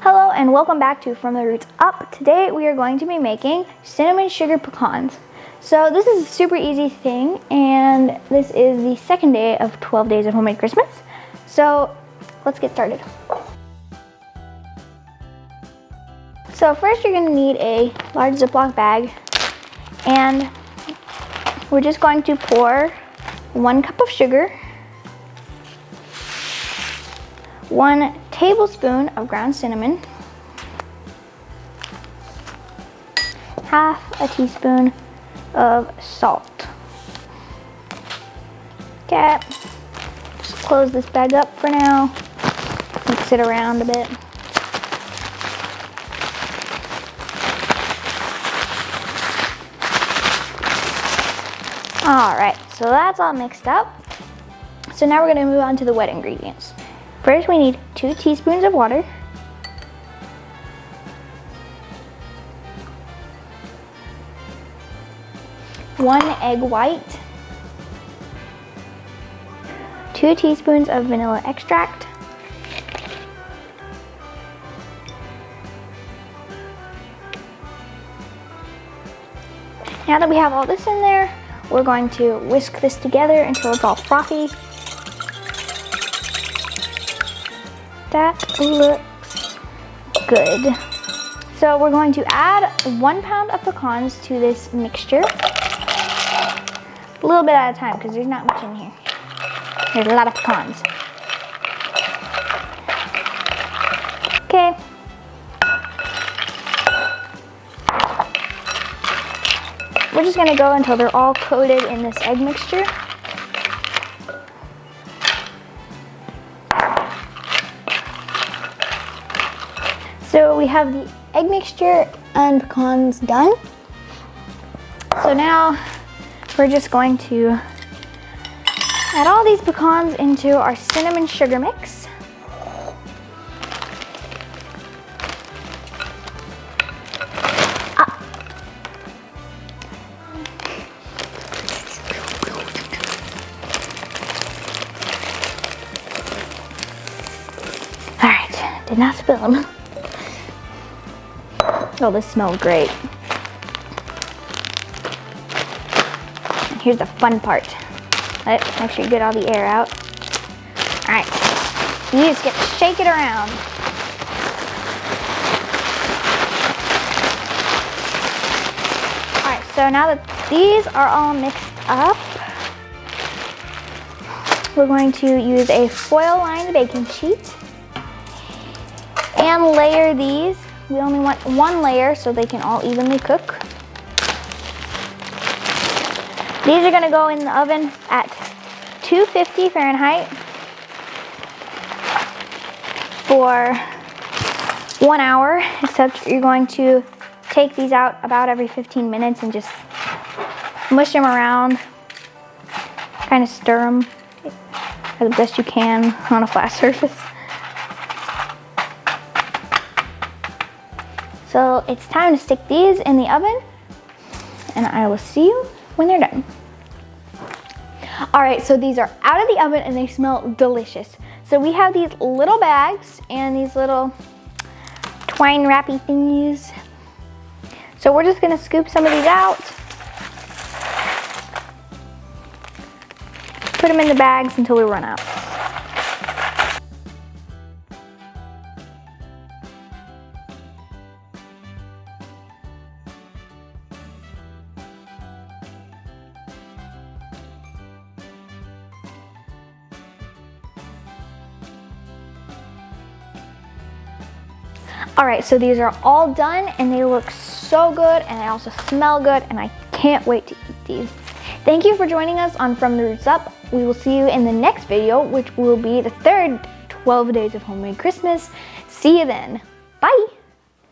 Hello and welcome back to From the Roots Up. Today we are going to be making cinnamon sugar pecans. So this is a super easy thing, and this is the second day of 12 days of homemade Christmas. So let's get started. So first you're going to need a large Ziploc bag, and we're just going to pour 1 cup of sugar, 1 tablespoon of ground cinnamon, half a teaspoon of salt. Okay, just close this bag up for now, mix it around a bit. Alright, so that's all mixed up. So now we're going to move on to the wet ingredients. First, we need 2 teaspoons of water, 1 egg white, 2 teaspoons of vanilla extract, now that we have all this in there, we're going to whisk this together until it's all frothy. That looks good. So we're going to add 1 pound of pecans to this mixture. A little bit at a time because there's not much in here. There's a lot of pecans. Okay. We're just going to go until they're all coated in this egg mixture. So we have the egg mixture and pecans done. So now we're just going to add all these pecans into our cinnamon sugar mix. All right, did not spill them. Oh, this smells great. And here's the fun part. Let's make sure you get all the air out. All right, you just get to shake it around. All right, so now that these are all mixed up, we're going to use a foil-lined baking sheet and layer these. We only want 1 layer so they can all evenly cook. These are going to go in the oven at 250 Fahrenheit for 1 hour, except you're going to take these out about every 15 minutes and just mush them around, kind of stir them as best you can on a flat surface. So it's time to stick these in the oven, and I will see you when they're done. All right, so these are out of the oven and they smell delicious. So we have these little bags and these little twine wrappy thingies. So we're just gonna scoop some of these out, put them in the bags until we run out. All right, so these are all done and they look so good, and they also smell good, and I can't wait to eat these. Thank you for joining us on From the Roots Up. We will see you in the next video, which will be the third 12 days of homemade Christmas. See you then. Bye.